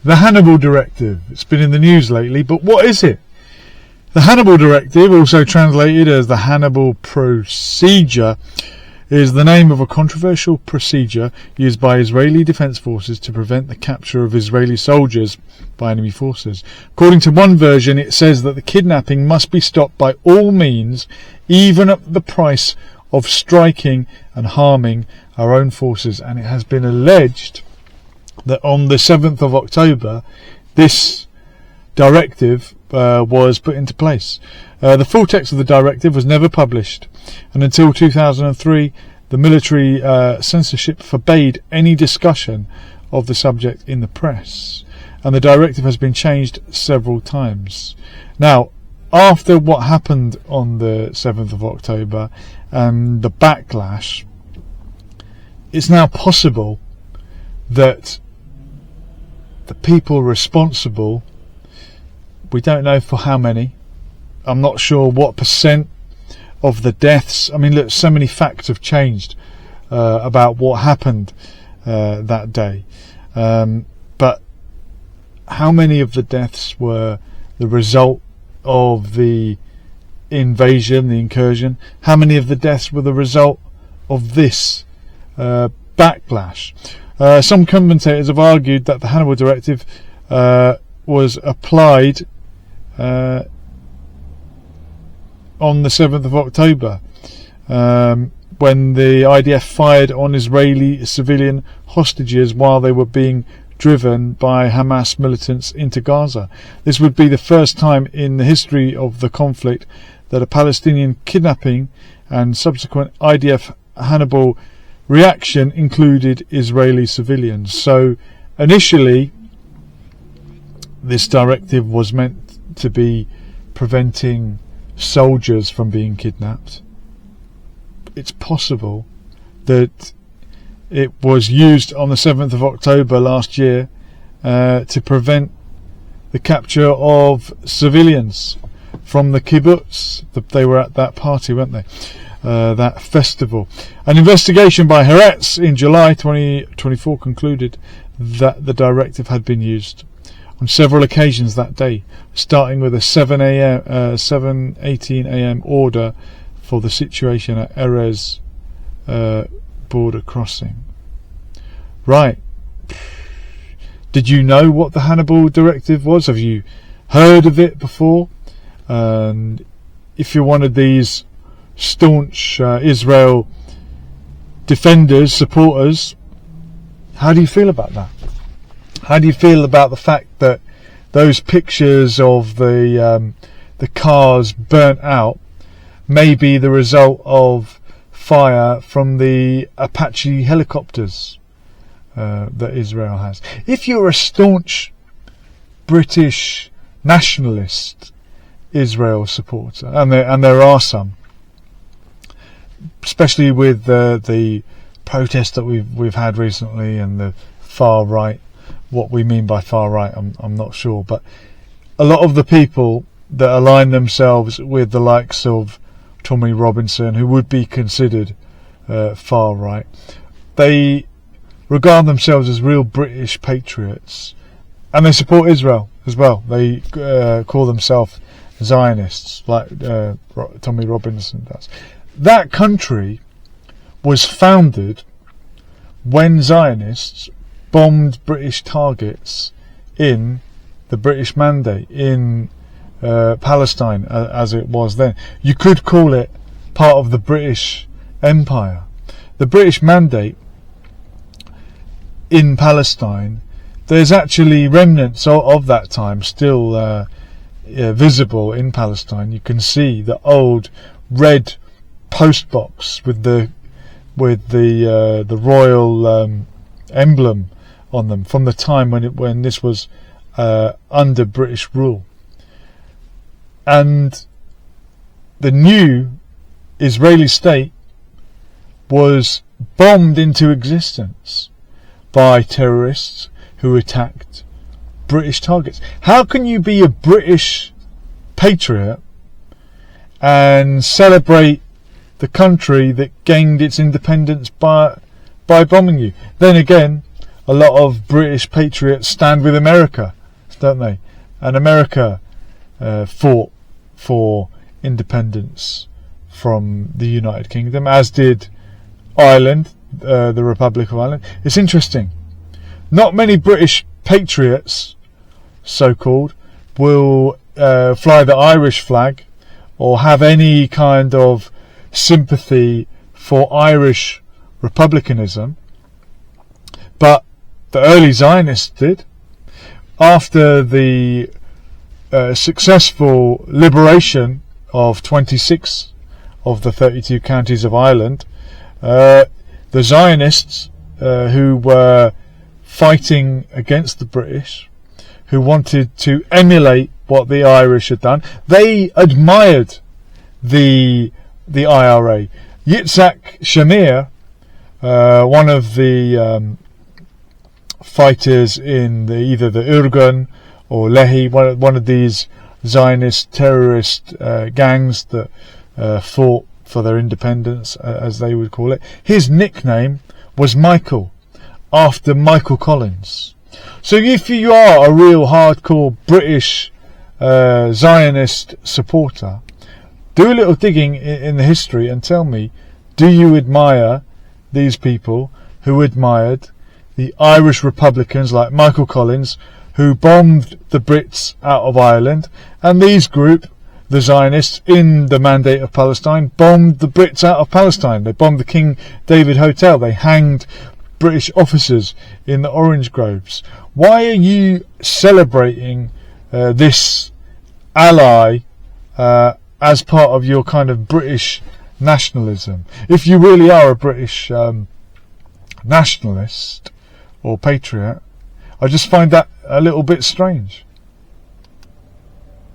The Hannibal Directive. It's been in the news lately, but what is it? The Hannibal Directive, also translated as the Hannibal Procedure, is the name of a controversial procedure used by Israeli defense forces to prevent the capture of Israeli soldiers by enemy forces. According to one version, it says that the kidnapping must be stopped by all means, even at the price of striking and harming our own forces. And it has been alleged that on the 7th of October, this directive was put into place. The full text of the directive was never published, and until 2003 the military censorship forbade any discussion of the subject in the press, and the directive has been changed several times. Now, after what happened on the 7th of October and the backlash, it's now possible that the people responsible, we don't know for how many, I'm not sure what percent of the deaths. I mean, look, so many facts have changed about what happened that day. But how many of the deaths were the result of the invasion, the incursion? How many of the deaths were the result of this backlash? Some commentators have argued that the Hannibal Directive was applied on the 7th of October when the IDF fired on Israeli civilian hostages while they were being driven by Hamas militants into Gaza. This would be the first time in the history of the conflict that a Palestinian kidnapping and subsequent IDF Hannibal reaction included Israeli civilians. So initially this directive was meant to be preventing soldiers from being kidnapped. It's possible that it was used on the 7th of October last year to prevent the capture of civilians from the kibbutz. They were at that party, weren't they? That festival. An investigation by Haaretz in July 2024 concluded that the directive had been used on several occasions that day, starting with a 7:18 a.m. order for the situation at Erez border crossing. Right. Did you know what the Hannibal Directive was? Have you heard of it before? And if you're one of these staunch Israel defenders, supporters, how do you feel about that? How do you feel about the fact that those pictures of the cars burnt out may be the result of fire from the Apache helicopters that Israel has? If you're a staunch British nationalist Israel supporter, and there are some, especially with the protests that we've had recently and the far right. What we mean by far right, I'm not sure, but a lot of the people that align themselves with the likes of Tommy Robinson, who would be considered far right, they regard themselves as real British patriots, and they support Israel as well. They call themselves Zionists, like Tommy Robinson does. That country was founded when Zionists bombed British targets in the British Mandate in Palestine, as it was then. You could call it part of the British Empire. The British Mandate in Palestine, there's actually remnants of that time still visible in Palestine. You can see the old red post box with the royal emblem on them from the time when this was under British rule. And the new Israeli state was bombed into existence by terrorists who attacked British targets. How can you be a British patriot and celebrate the country that gained its independence by bombing you? Then again, a lot of British patriots stand with America, don't they? And America fought for independence from the United Kingdom, as did Ireland, the Republic of Ireland. It's interesting. Not many British patriots, so-called, will fly the Irish flag or have any kind of sympathy for Irish republicanism, but the early Zionists did. After the successful liberation of 26 of the 32 counties of Ireland, the Zionists, who were fighting against the British, who wanted to emulate what the Irish had done, they admired the IRA. Yitzhak Shamir, one of the fighters in either the Irgun or Lehi, one of these Zionist terrorist gangs that fought for their independence, as they would call it. His nickname was Michael, after Michael Collins. So if you are a real hardcore British Zionist supporter, do a little digging in the history and tell me, do you admire these people who admired the Irish Republicans like Michael Collins, who bombed the Brits out of Ireland, and these group, the Zionists, in the Mandate of Palestine, bombed the Brits out of Palestine. They bombed the King David Hotel. They hanged British officers in the orange groves. Why are you celebrating this ally as part of your kind of British nationalism? If you really are a British nationalist or patriot, I just find that a little bit strange.